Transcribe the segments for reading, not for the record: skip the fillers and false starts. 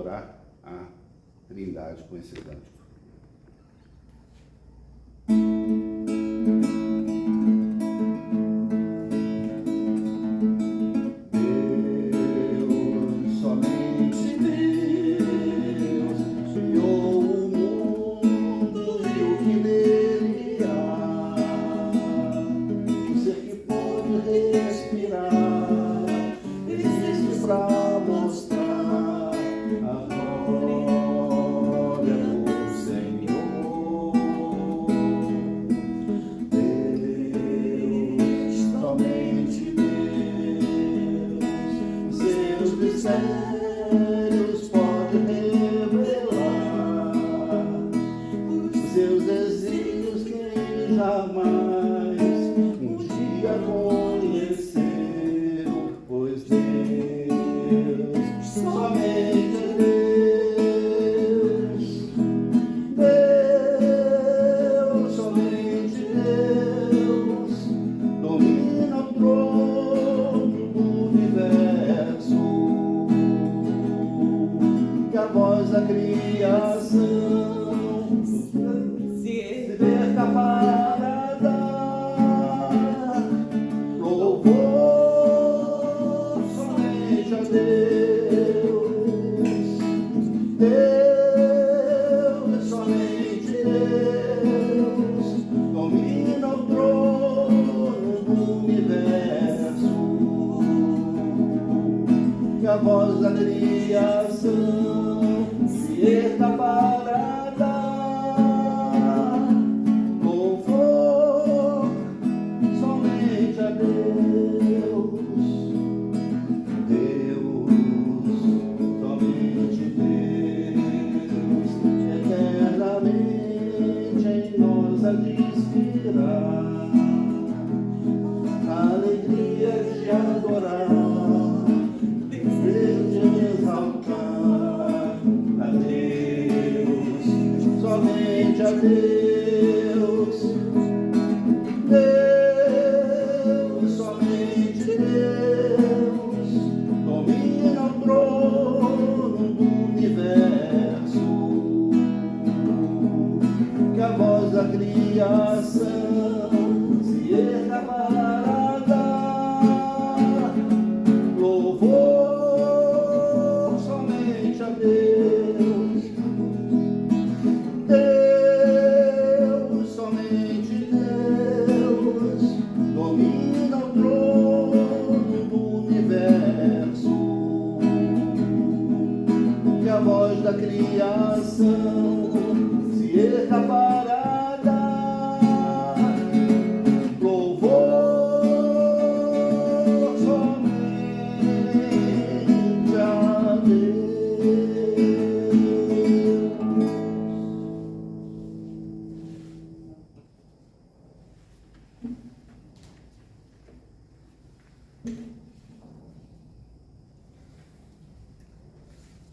adorar a Trindade com esse cântico.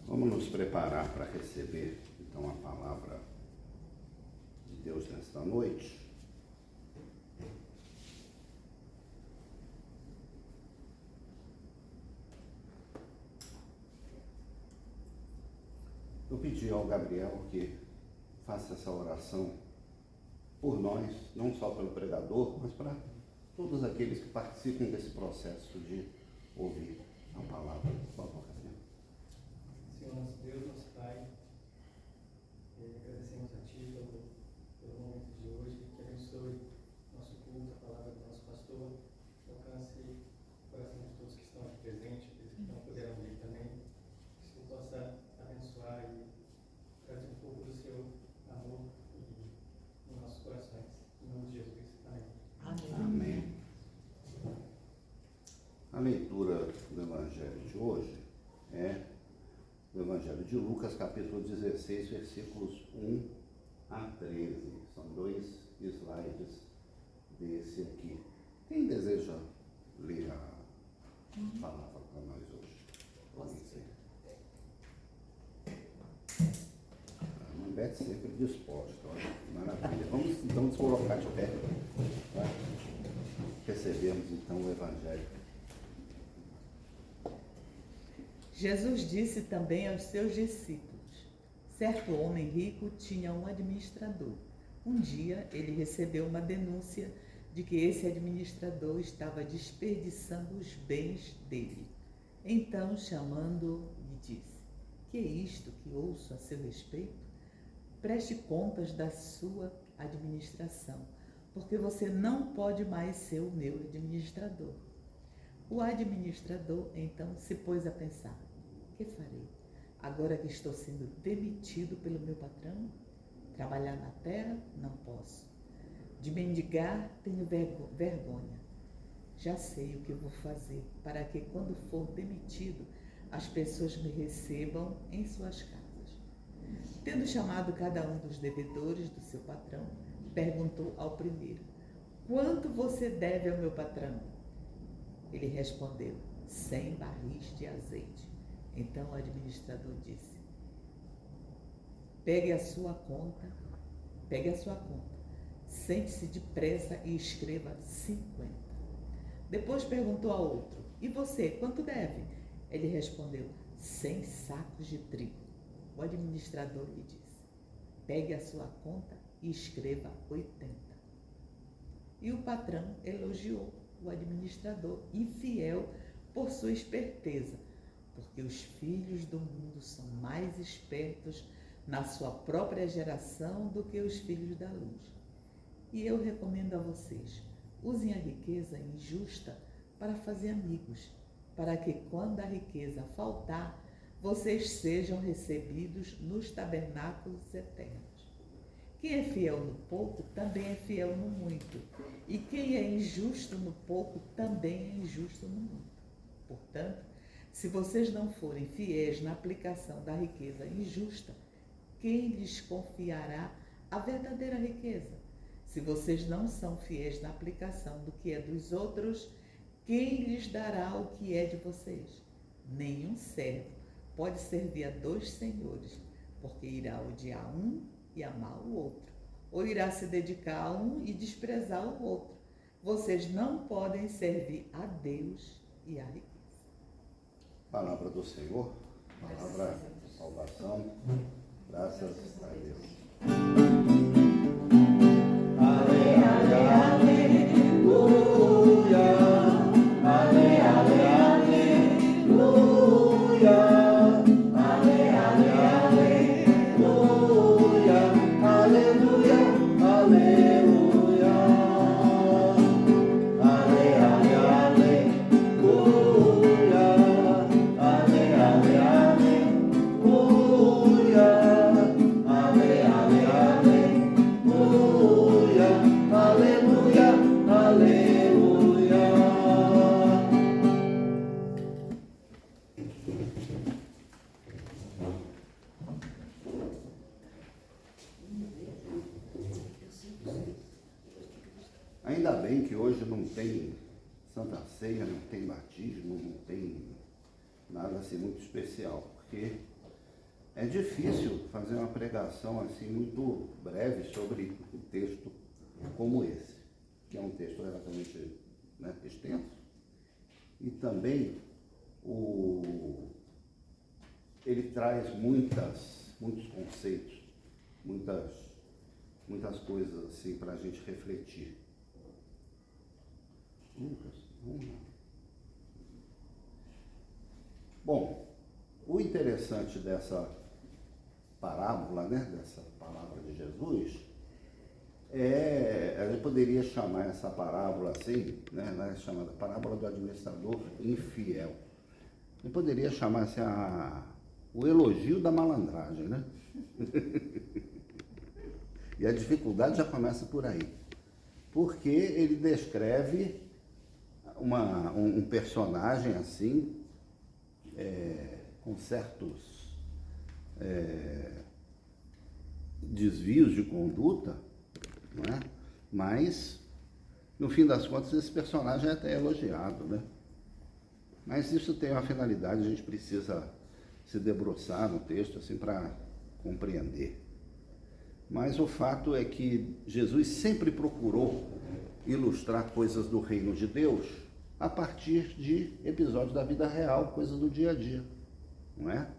Vamos nos preparar para receber, então, a palavra de Deus nesta noite. Eu pedi ao Gabriel que faça essa oração por nós, não só pelo pregador, mas para todos aqueles que participam desse processo de ouvir a palavra. Por favor, Gabriel. Senhor nosso Deus, nosso Pai, agradecemos a Ti pelo momento de hoje, que abençoe nosso culto, a palavra do nosso pastor, alcance o coração de todos que estão aqui presentes, aqueles que não puderam vir também, que o Senhor possa abençoar e trazer um pouco do Seu amor em nossos corações. Em nome de Jesus. Amém. Amém. A leitura do Evangelho de hoje é do Evangelho de Lucas, capítulo 16, versículos 1 a 13. São 2 slides desse aqui. Quem deseja ler a palavra para nós hoje? A Beth sempre disposta, olha, maravilha. Vamos então nos colocar de pé, tá? Recebemos então o Evangelho. Jesus disse também aos seus discípulos: certo homem rico tinha um administrador. Um dia ele recebeu uma denúncia de que esse administrador estava desperdiçando os bens dele. Então, chamando-o, lhe disse: que é isto que ouço a seu respeito? Preste contas da sua administração, porque você não pode mais ser o meu administrador. O administrador então se pôs a pensar: que farei, agora que estou sendo demitido pelo meu patrão? Trabalhar na terra? Não posso. De mendigar, tenho vergonha. Já sei o que vou fazer para que, quando for demitido, as pessoas me recebam em suas casas. Tendo chamado cada um dos devedores do seu patrão, perguntou ao primeiro: quanto você deve ao meu patrão? Ele respondeu: 100 barris de azeite. Então o administrador disse: pegue a sua conta, sente-se depressa e escreva 50. Depois perguntou ao outro: e você, quanto deve? Ele respondeu: 100 sacos de trigo. O administrador lhe disse: pegue a sua conta e escreva 80. E o patrão elogiou o administrador infiel por sua esperteza, porque os filhos do mundo são mais espertos na sua própria geração do que os filhos da luz. E eu recomendo a vocês: usem a riqueza injusta para fazer amigos, para que, quando a riqueza faltar, vocês sejam recebidos nos tabernáculos eternos. Quem é fiel no pouco também é fiel no muito, e quem é injusto no pouco também é injusto no muito. Portanto, se vocês não forem fiéis na aplicação da riqueza injusta, quem lhes confiará a verdadeira riqueza? Se vocês não são fiéis na aplicação do que é dos outros, quem lhes dará o que é de vocês? Nenhum servo pode servir a 2 senhores, porque irá odiar um e amar o outro, ou irá se dedicar a um e desprezar o outro. Vocês não podem servir a Deus e à riqueza. Palavra do Senhor, palavra de salvação, graças a Deus. Ale, ale, aleluia, ale, ale, aleluia, ale, ale, aleluia, aleluia, aleluia, ale, ale, aleluia, ale, ale, aleluia, ale, ale, aleluia, aleluia, aleluia. Ainda bem que hoje não tem Santa Ceia, não tem batismo, não tem nada assim muito especial, porque é difícil fazer uma pregação assim muito breve sobre um texto como esse, que é um texto relativamente, né, extenso, e também ele traz muitos conceitos, muitas coisas assim para a gente refletir. Lucas, vamos lá. Bom, o interessante dessa parábola, né, dessa palavra de Jesus, a gente poderia chamar essa parábola assim, né, ela é chamada parábola do administrador infiel. A gente poderia chamar assim o elogio da malandragem, né? E a dificuldade já começa por aí, porque ele descreve um personagem assim, com certos desvios de conduta, não é? Mas, no fim das contas, esse personagem é até elogiado, né? Mas isso tem uma finalidade, a gente precisa se debruçar no texto assim para compreender. Mas o fato é que Jesus sempre procurou ilustrar coisas do reino de Deus a partir de episódios da vida real, coisas do dia a dia. não é?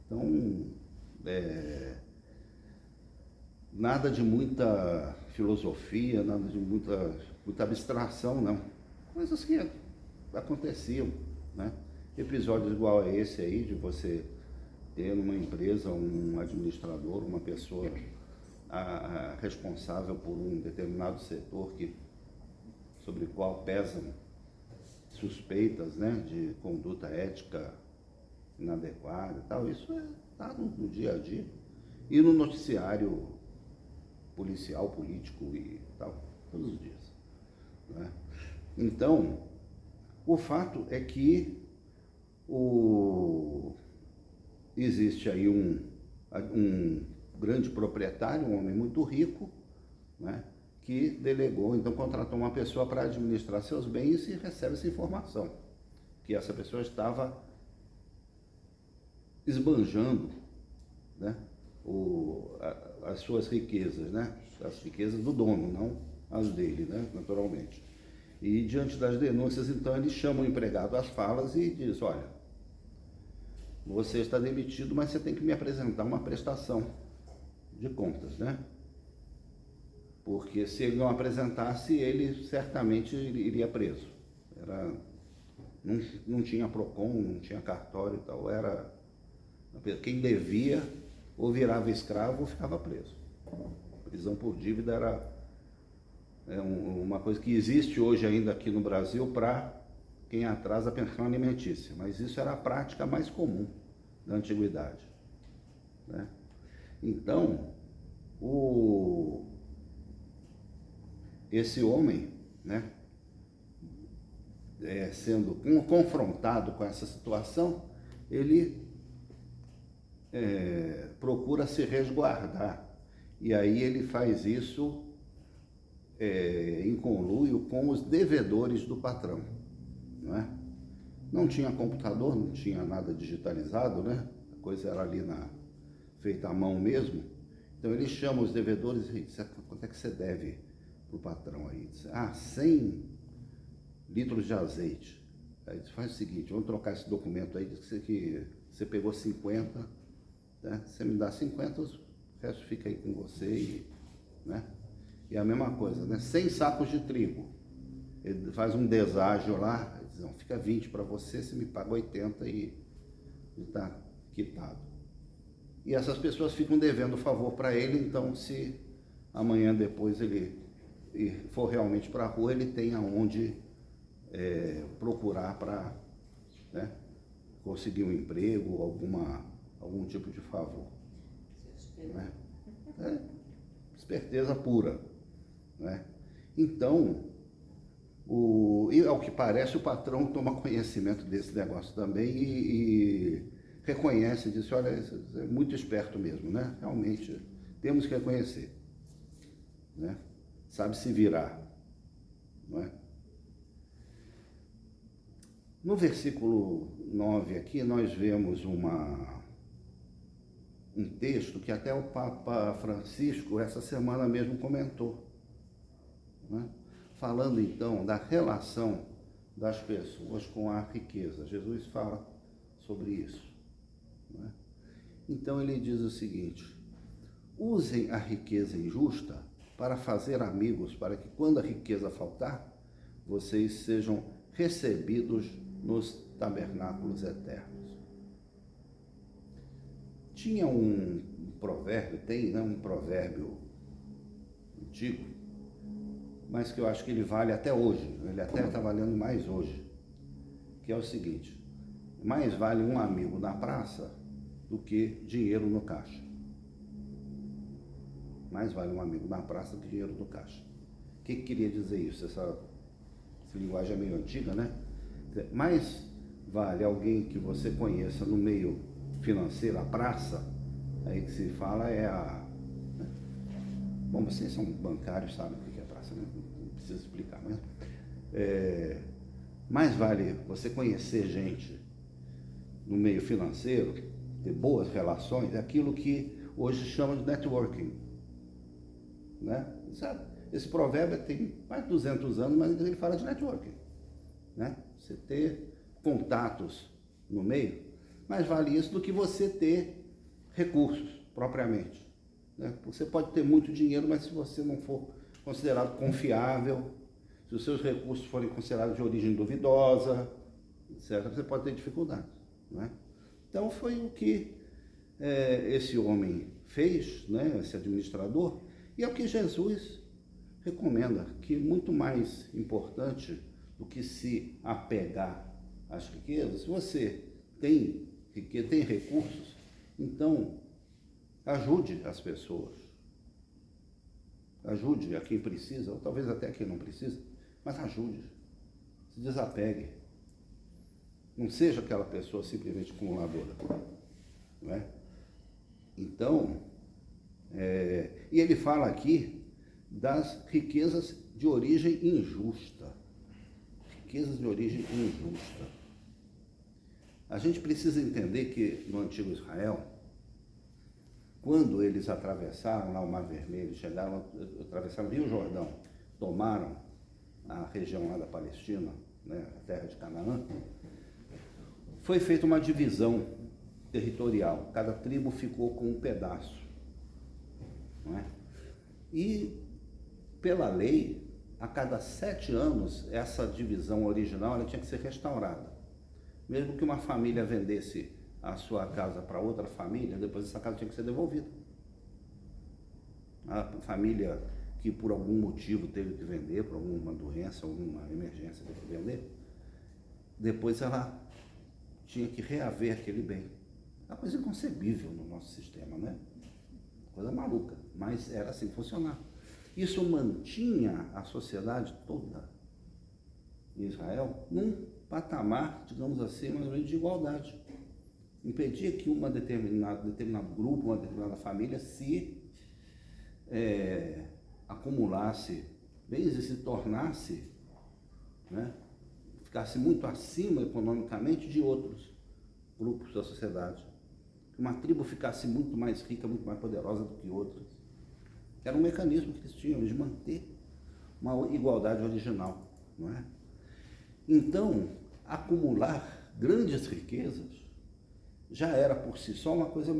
Então, nada de muita filosofia, nada de muita abstração, não. Coisas que aconteciam, né? Episódios igual a esse aí, de você ter numa empresa um administrador, uma pessoa responsável por um determinado setor sobre o qual pesam suspeitas, né, de conduta ética inadequada e tal. Isso está no dia a dia. E no noticiário policial, político e tal, todos os dias, né? Então, o fato é que existe aí um grande proprietário, um homem muito rico, né, que delegou, então contratou uma pessoa para administrar seus bens e recebe essa informação, que essa pessoa estava esbanjando, né, as suas riquezas, né, as riquezas do dono, não as dele, né, naturalmente. E diante das denúncias, então, ele chama o empregado às falas e diz: olha, você está demitido, mas você tem que me apresentar uma prestação de contas, né? Porque se ele não apresentasse, ele certamente iria preso. Não tinha PROCON, não tinha cartório e tal. Quem devia ou virava escravo ou ficava preso. Prisão por dívida era uma coisa que existe hoje ainda aqui no Brasil para quem atrasa a pensão alimentícia, mas isso era a prática mais comum da antiguidade, né? Então, esse homem, né, sendo confrontado com essa situação, ele procura se resguardar, e aí ele faz isso em conluio com os devedores do patrão, não é? Não tinha computador, não tinha nada digitalizado, né? A coisa era ali feita à mão mesmo. Então ele chama os devedores e diz: quanto é que você deve para o patrão aí? Diz: 100 litros de azeite. Aí diz: faz o seguinte, vamos trocar esse documento aí, diz que você pegou 50, né? Você me dá 50, o resto fica aí com você, né? E a mesma coisa, né? 100 sacos de trigo. Ele faz um deságio lá, diz: não, fica 20 para você me paga 80 e está quitado. E essas pessoas ficam devendo favor para ele, então se amanhã depois ele for realmente para a rua, ele tem aonde procurar para, né, conseguir um emprego, algum tipo de favor. Né? Esperteza pura, né? Então, e ao que parece, o patrão toma conhecimento desse negócio também e reconhece, diz: olha, isso é muito esperto mesmo, né? Realmente, temos que reconhecer, né? Sabe se virar, não é? No versículo 9 aqui, nós vemos um texto que até o Papa Francisco, essa semana mesmo, comentou, né? Falando então da relação das pessoas com a riqueza. Jesus fala sobre isso, né? Então ele diz o seguinte: usem a riqueza injusta para fazer amigos, para que quando a riqueza faltar, vocês sejam recebidos nos tabernáculos eternos. Tinha um provérbio, tem, né, um provérbio antigo, mas que eu acho que ele vale até hoje, ele até está valendo mais hoje, que é o seguinte: mais vale um amigo na praça do que dinheiro no caixa. Mais vale um amigo na praça do que dinheiro no caixa. O que queria dizer isso? Essa linguagem é meio antiga, né? Mais vale alguém que você conheça no meio financeiro, a praça, aí que se fala né? Bom, vocês são bancários, sabem o que é praça, né? Não precisa explicar, mas mais vale você conhecer gente no meio financeiro, ter boas relações, aquilo que hoje chama de networking, né? Sabe? Esse provérbio tem mais de 200 anos, mas ele fala de networking, né? Você ter contatos no meio. mais vale isso do que você ter recursos, propriamente. Né? Você pode ter muito dinheiro, mas se você não for considerado confiável, se os seus recursos forem considerados de origem duvidosa, etc., você pode ter dificuldades. Né? Então, foi o que esse homem fez, né, esse administrador, e é o que Jesus recomenda, que muito mais importante do que se apegar às riquezas, se você tem riqueza, tem recursos, então ajude as pessoas, ajude a quem precisa, ou talvez até a quem não precisa, mas ajude, se desapegue, não seja aquela pessoa simplesmente acumuladora, não é? Então, e ele fala aqui das riquezas de origem injusta. Riquezas de origem injusta. A gente precisa entender que no antigo Israel, quando eles atravessaram lá o Mar Vermelho, atravessaram o Rio Jordão, tomaram a região lá da Palestina, né, a terra de Canaã, foi feita uma divisão territorial. Cada tribo ficou com um pedaço. Não é? E, pela lei, a cada 7 anos, essa divisão original ela tinha que ser restaurada. Mesmo que uma família vendesse a sua casa para outra família, depois essa casa tinha que ser devolvida. A família que por algum motivo teve que vender, por alguma doença, alguma emergência teve que vender, depois ela tinha que reaver aquele bem. É uma coisa inconcebível no nosso sistema, né? Coisa maluca, mas era assim que funcionava. Isso mantinha a sociedade toda em Israel num patamar, digamos assim, mais ou menos de igualdade. Impedia que um determinado grupo, uma determinada família se acumulasse bens e se tornasse, né, ficasse muito acima economicamente de outros grupos da sociedade. Que uma tribo ficasse muito mais rica, muito mais poderosa do que outras. Era um mecanismo que eles tinham de manter uma igualdade original, não é? Então, acumular grandes riquezas já era por si só uma coisa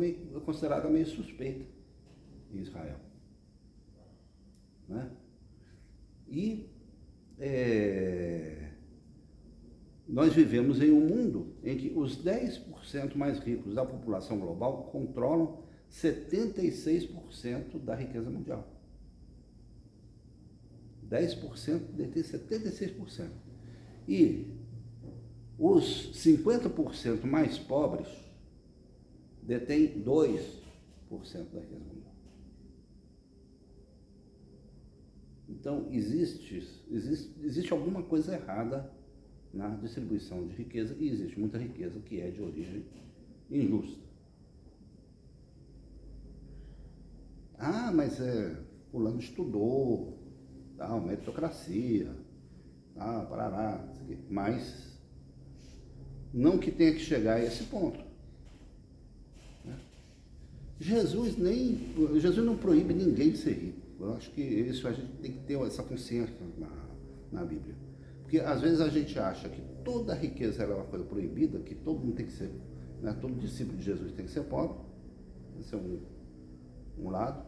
considerada meio suspeita em Israel. Né? E nós vivemos em um mundo em que os 10% mais ricos da população global controlam 76% da riqueza mundial. 10% detém 76%. E os 50% mais pobres detêm 2% da riqueza mundial. Então, existe alguma coisa errada na distribuição de riqueza, e existe muita riqueza que é de origem injusta. Ah, mas fulano estudou, tal, meritocracia, tal, parará, mas não que tenha que chegar a esse ponto. Né? Jesus não proíbe ninguém de ser rico. Eu acho que isso a gente tem que ter essa consciência na Bíblia. Porque às vezes a gente acha que toda riqueza é uma coisa proibida, que todo mundo tem que ser, né, todo discípulo de Jesus tem que ser pobre. Esse é um lado.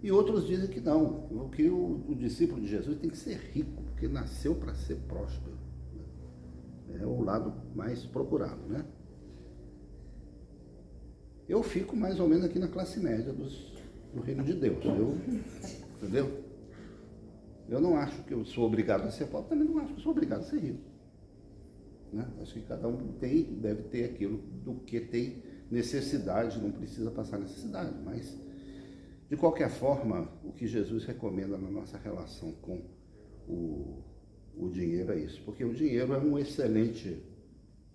E outros dizem que não, que o discípulo de Jesus tem que ser rico, porque nasceu para ser próspero. É o lado mais procurado, né? Eu fico mais ou menos aqui na classe média do reino de Deus, entendeu? Eu não acho que eu sou obrigado a ser pobre, também não acho que eu sou obrigado a ser rico. Né? Acho que cada um deve ter aquilo do que tem necessidade, não precisa passar necessidade, mas de qualquer forma, o que Jesus recomenda na nossa relação com o dinheiro é isso, porque o dinheiro é um excelente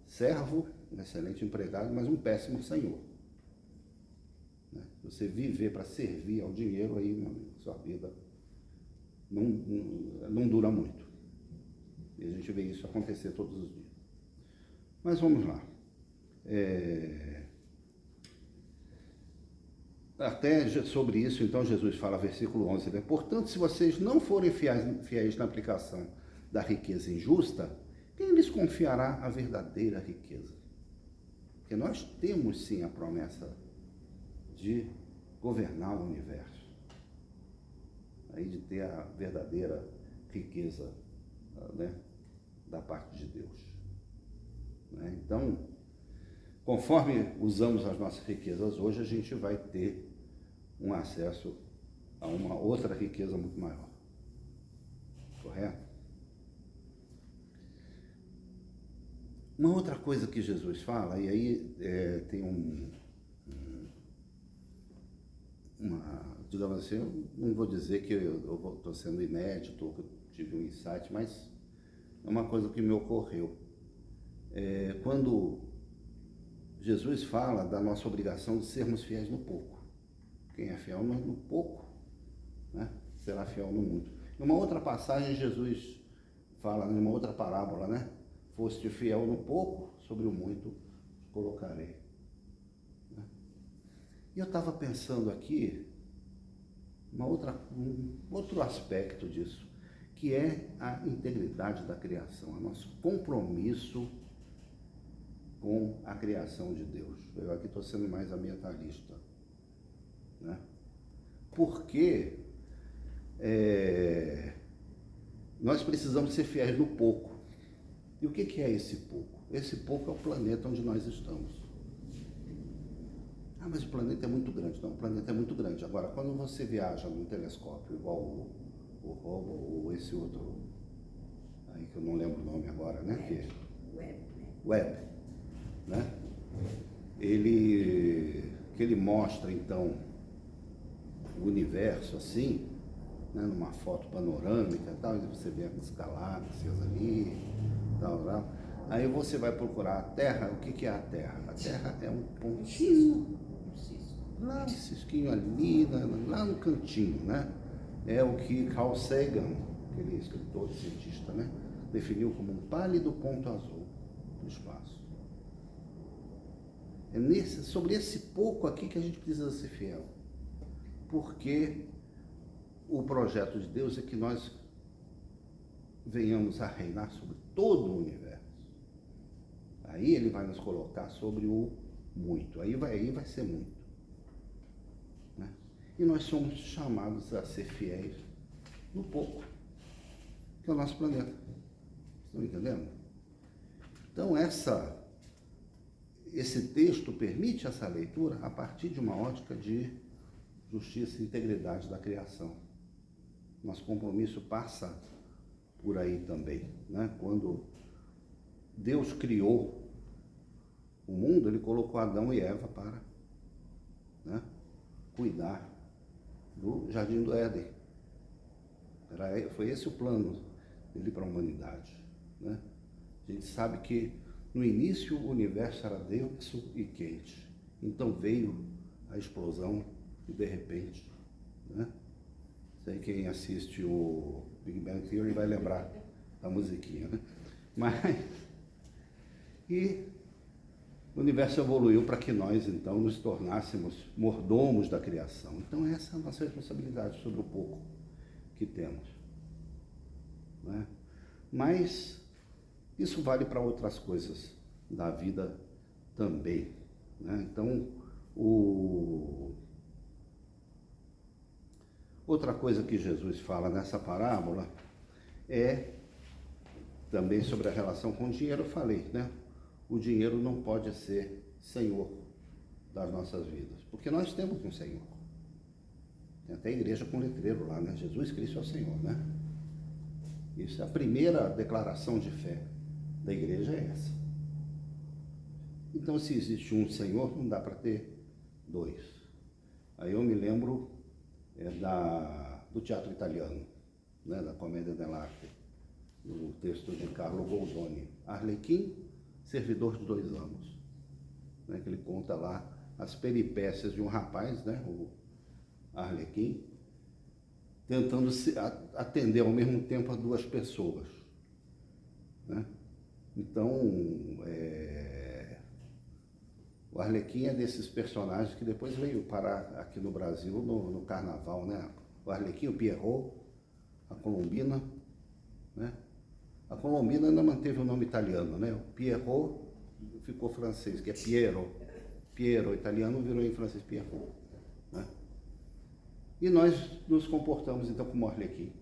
servo, um excelente empregado, mas um péssimo senhor. Né? Você viver para servir ao dinheiro, aí sua vida não dura muito. E a gente vê isso acontecer todos os dias. Mas vamos lá. Até sobre isso, então, Jesus fala, versículo 11, né? Portanto, se vocês não forem fiéis na aplicação da riqueza injusta, quem lhes confiará a verdadeira riqueza? Porque nós temos sim a promessa de governar o universo, aí de ter a verdadeira riqueza, né, da parte de Deus. Né? Então, conforme usamos as nossas riquezas hoje, a gente vai ter um acesso a uma outra riqueza muito maior. Correto? Uma outra coisa que Jesus fala, e aí tem digamos assim, eu não vou dizer que eu estou sendo inédito, ou que eu tive um insight, mas é uma coisa que me ocorreu. Quando Jesus fala da nossa obrigação de sermos fiéis no pouco. Quem é fiel no pouco, né, será fiel no muito. Em uma outra passagem, Jesus fala, em uma outra parábola, né? Foste fiel no pouco, sobre o muito te colocarei. Né? E eu estava pensando aqui, um outro aspecto disso, que é a integridade da criação, o nosso compromisso com a criação de Deus. Eu aqui estou sendo mais ambientalista, né? Porque nós precisamos ser fiéis no pouco. E o que é esse pouco? Esse pouco é o planeta onde nós estamos. Ah, mas o planeta é muito grande. Não, o planeta é muito grande. Agora, quando você viaja num telescópio, igual o Hubble ou esse outro, aí que eu não lembro o nome agora, né? Webb, né? Ele mostra, então, o universo assim, né, numa foto panorâmica e tal, e você vê as galáxias ali, tal. Aí você vai procurar a Terra. O que é a Terra? A Terra é um pontinho, lá um cisquinho ali, lá no cantinho, né? É o que Carl Sagan, aquele escritor, cientista, né, definiu como um pálido ponto azul do espaço. É sobre esse pouco aqui que a gente precisa ser fiel. Porque o projeto de Deus é que nós venhamos a reinar sobre todo o universo. Aí ele vai nos colocar sobre o muito. Aí vai ser muito. Né? E nós somos chamados a ser fiéis no pouco, que é o nosso planeta. Estão entendendo? Então esse texto permite essa leitura a partir de uma ótica de justiça e integridade da criação. Nosso compromisso passa por aí também, né? Quando Deus criou o mundo, ele colocou Adão e Eva para, né, cuidar do Jardim do Éden. Foi esse o plano dele para a humanidade, né? A gente sabe que no início o universo era denso e quente. Então veio a explosão e de repente, né? Sei quem assiste o Big Bang Theory vai lembrar da musiquinha, né? E o universo evoluiu para que nós, então, nos tornássemos mordomos da criação. Então, essa é a nossa responsabilidade sobre o pouco que temos, né? Mas isso vale para outras coisas da vida também, né? Então, outra coisa que Jesus fala nessa parábola é também sobre a relação com o dinheiro. Eu falei, né? O dinheiro não pode ser senhor das nossas vidas, porque nós temos um Senhor. Tem até igreja com letreiro lá, né? Jesus Cristo é o Senhor, né? Isso é a primeira declaração de fé da igreja, é essa. Então, se existe um Senhor, não dá para ter dois. Aí eu me lembro do teatro italiano, né? Da Commedia dell'arte, do texto de Carlo Goldoni, Arlequim, servidor de 2 anos, né? Que ele conta lá as peripécias de um rapaz, né? O Arlequim, tentando atender ao mesmo tempo a 2 pessoas, né? Então, o Arlequim é desses personagens que depois veio parar aqui no Brasil no Carnaval, né? O Arlequim, o Pierrot, a Colombina, né? A Colombina ainda manteve o nome italiano, né? O Pierrot ficou francês, que é Piero. Piero, italiano virou em francês Pierrot, né? E nós nos comportamos então como Arlequim,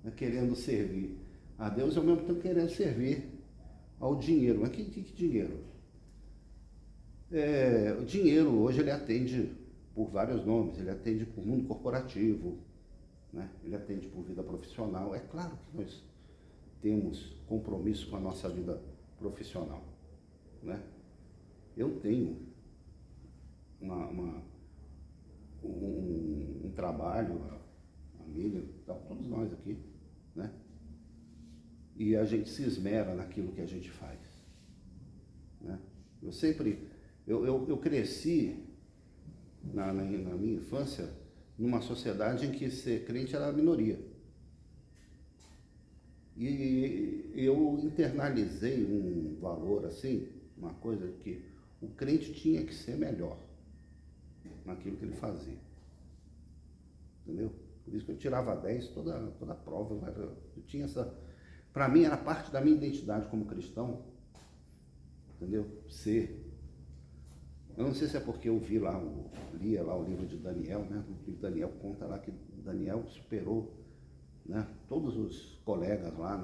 né? Querendo servir a Deus e ao mesmo tempo querendo servir ao dinheiro. Mas que dinheiro? O dinheiro hoje ele atende por vários nomes, ele atende por mundo corporativo, né? Ele atende por vida profissional. É claro que nós temos compromisso com a nossa vida profissional, né? Eu tenho um trabalho, a Miriam, todos nós aqui, né? E a gente se esmera naquilo que a gente faz, né? Eu cresci na minha infância numa sociedade em que ser crente era a minoria. E eu internalizei um valor assim, uma coisa que o crente tinha que ser melhor naquilo que ele fazia. Entendeu? Por isso que eu tirava 10 toda a prova. Eu tinha essa... Para mim era parte da minha identidade como cristão, entendeu? Eu não sei se é porque eu lia lá o livro de Daniel, né? O livro de Daniel conta lá que Daniel superou, né, todos os colegas lá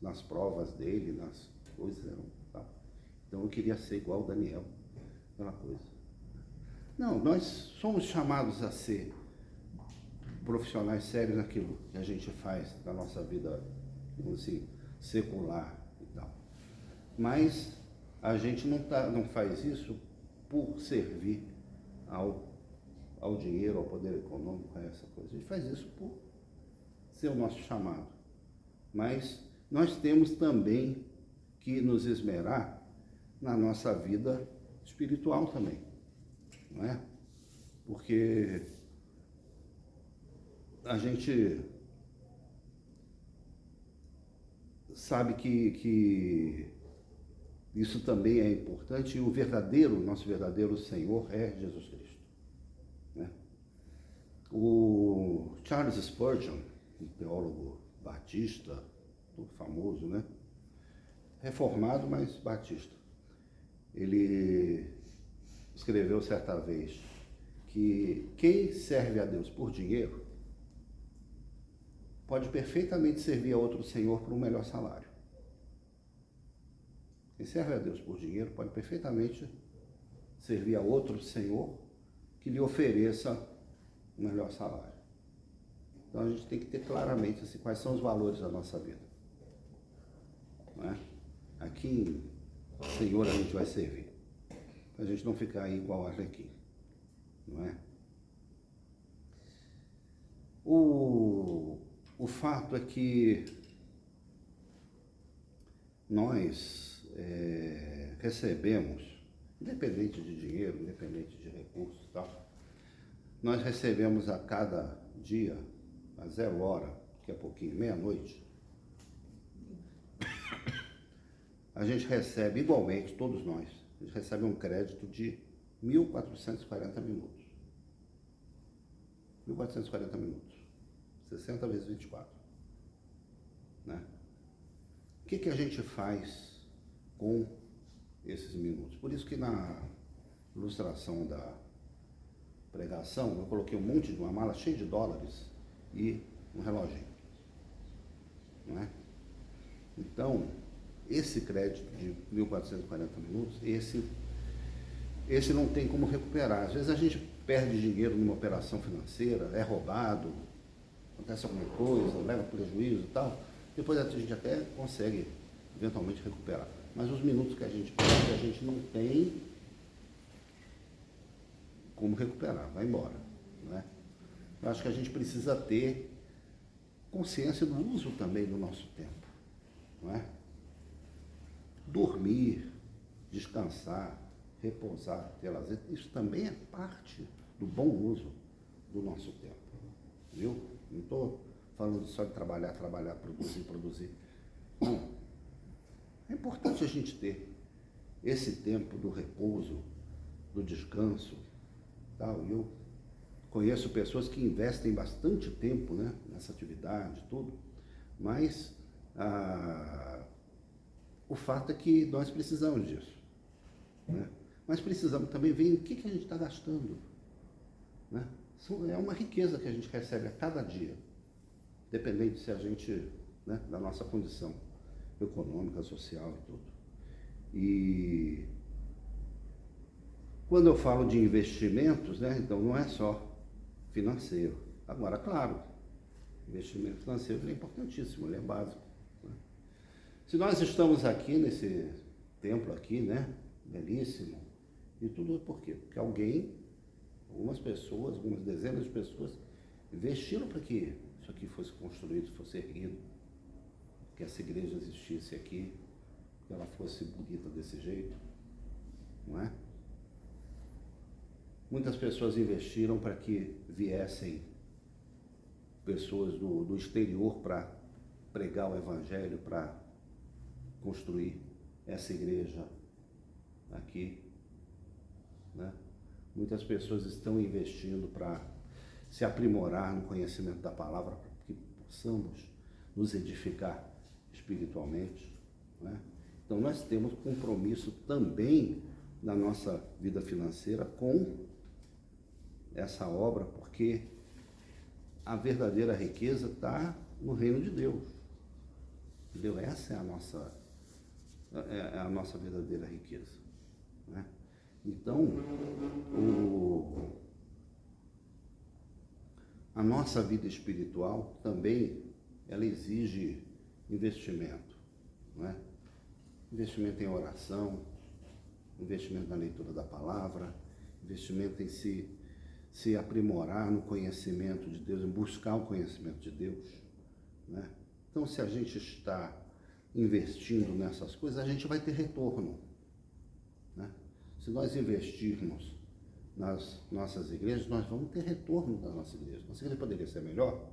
nas provas dele, nas coisas. Tá? Então eu queria ser igual o Daniel, aquela coisa. Não, nós somos chamados a ser profissionais sérios naquilo que a gente faz da nossa vida, digamos assim, secular e tal. Mas a gente não faz isso por servir ao dinheiro, ao poder econômico, a essa coisa. A gente faz isso por ser o nosso chamado. Mas nós temos também que nos esmerar na nossa vida espiritual também, não é? Porque a gente sabe que isso também é importante, e nosso verdadeiro Senhor é Jesus Cristo, né? O Charles Spurgeon, um teólogo batista, muito famoso, né? Reformado, mas batista. Ele escreveu certa vez que quem serve a Deus por dinheiro pode perfeitamente servir a outro senhor por um melhor salário. Quem serve a Deus por dinheiro pode perfeitamente servir a outro senhor que lhe ofereça um melhor salário. Então a gente tem que ter claramente assim, quais são os valores da nossa vida, não é? A quem Senhor a gente vai servir, para a gente não ficar aí igual a Arlequim, não é? O fato é que nós recebemos, independente de dinheiro, independente de recursos e tal, nós recebemos a cada dia, a 0 hora, daqui a pouquinho, meia-noite, a gente recebe igualmente, todos nós, a gente recebe um crédito de 1.440 minutos. 1.440 minutos. 60 vezes 24. Né? O que a gente faz com esses minutos? Por isso que na ilustração da pregação, eu coloquei um monte de uma mala cheia de dólares e um reloginho. Não é? Então, esse crédito de 1.440 minutos, esse não tem como recuperar. Às vezes a gente perde dinheiro numa operação financeira, é roubado, acontece alguma coisa, leva prejuízo e tal, depois a gente até consegue eventualmente recuperar. Mas os minutos que a gente perde, a gente não tem como recuperar, vai embora, não é? Eu acho que a gente precisa ter consciência do uso também do nosso tempo, não é? Dormir, descansar, repousar, ter lazer, isso também é parte do bom uso do nosso tempo, viu? Não estou falando só de trabalhar, produzir. Não. É importante a gente ter esse tempo do repouso, do descanso, tal. Eu conheço pessoas que investem bastante tempo, né, nessa atividade, tudo, mas o fato é que nós precisamos disso, né? Mas precisamos também ver em que a gente está gastando, né? É uma riqueza que a gente recebe a cada dia, dependendo se a gente, né, da nossa condição econômica, social e tudo. E quando eu falo de investimentos, né, então não é só financeiro. Agora, claro, investimento financeiro é importantíssimo, ele é básico, né? Se nós estamos aqui nesse templo aqui, né, belíssimo, e tudo por quê? Porque algumas pessoas, algumas dezenas de pessoas investiram para que isso aqui fosse construído, fosse erguido, que essa igreja existisse aqui, que ela fosse bonita desse jeito, não é? Muitas pessoas investiram para que viessem pessoas do exterior para pregar o evangelho, para construir essa igreja aqui, né? Muitas pessoas estão investindo para se aprimorar no conhecimento da palavra, para que possamos nos edificar espiritualmente, né? Então nós temos compromisso também na nossa vida financeira com essa obra, porque a verdadeira riqueza está no reino de Deus, entendeu? Essa é a nossa verdadeira riqueza, né? Então, a nossa vida espiritual também, ela exige investimento, não é? Investimento em oração, investimento na leitura da palavra, investimento em se aprimorar no conhecimento de Deus, em buscar o conhecimento de Deus, né? Então, se a gente está investindo nessas coisas, a gente vai ter retorno, né? Se nós investirmos nas nossas igrejas, nós vamos ter retorno da nossa igreja. Nossa igreja poderia ser melhor?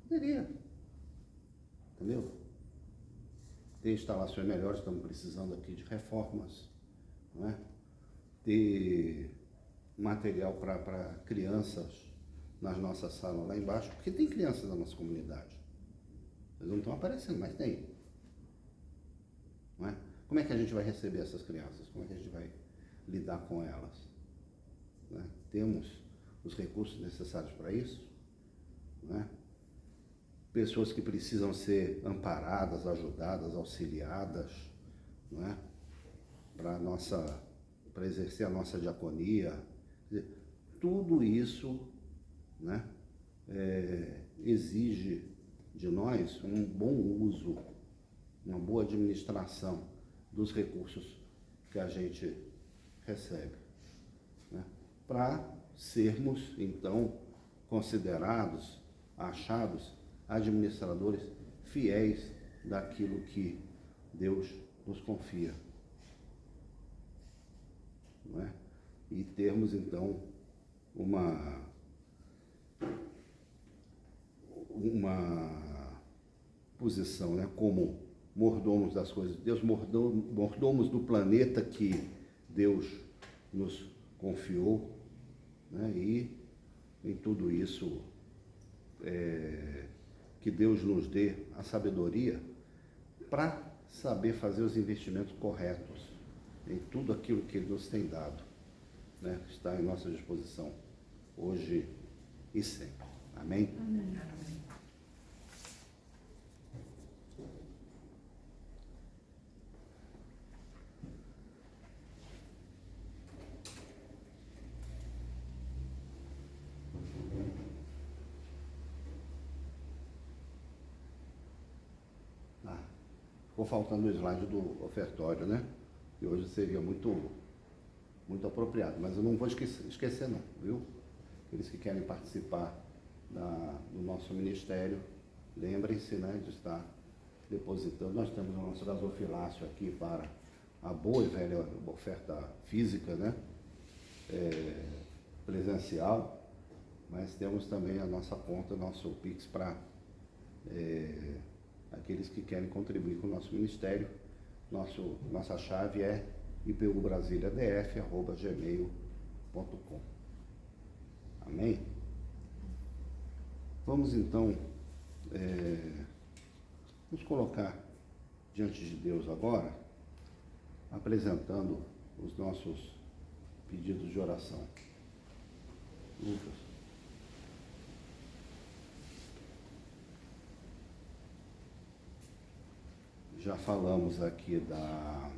Poderia. Entendeu? Ter instalações melhores, estamos precisando aqui de reformas, não é? Ter material para crianças nas nossas salas lá embaixo, porque tem crianças na nossa comunidade. Eles não estão aparecendo, mas tem. Não é? Como é que a gente vai receber essas crianças? Como é que a gente vai lidar com elas? Né? Temos os recursos necessários para isso, né? Pessoas que precisam ser amparadas, ajudadas, auxiliadas, né? Para exercer a nossa diaconia. Quer dizer, tudo isso, né, exige de nós um bom uso, uma boa administração dos recursos que a gente recebe, né? Para sermos, então, considerados, achados administradores fiéis daquilo que Deus nos confia, não é? E termos, então, uma posição, né, como mordomos das coisas de Deus, mordomos do planeta que Deus nos confiou, né? E em tudo isso, que Deus nos dê a sabedoria para saber fazer os investimentos corretos em tudo aquilo que Ele nos tem dado, né? Está em nossa disposição hoje e sempre. Amém? Amém. Ficou faltando o slide do ofertório, né? Que hoje seria muito apropriado, mas eu não vou esquecer não, viu? Aqueles que querem participar do nosso ministério, lembrem-se, né, de estar depositando. Nós temos o nosso gasofilácio aqui para a boa e velha oferta física, né? Presencial, mas temos também a nossa conta, nosso Pix para aqueles que querem contribuir com o nosso ministério. Nossa chave é ipubrasiliadf@gmail.com. Amém? Vamos então nos colocar diante de Deus agora, apresentando os nossos pedidos de oração. Lucas. Já falamos aqui da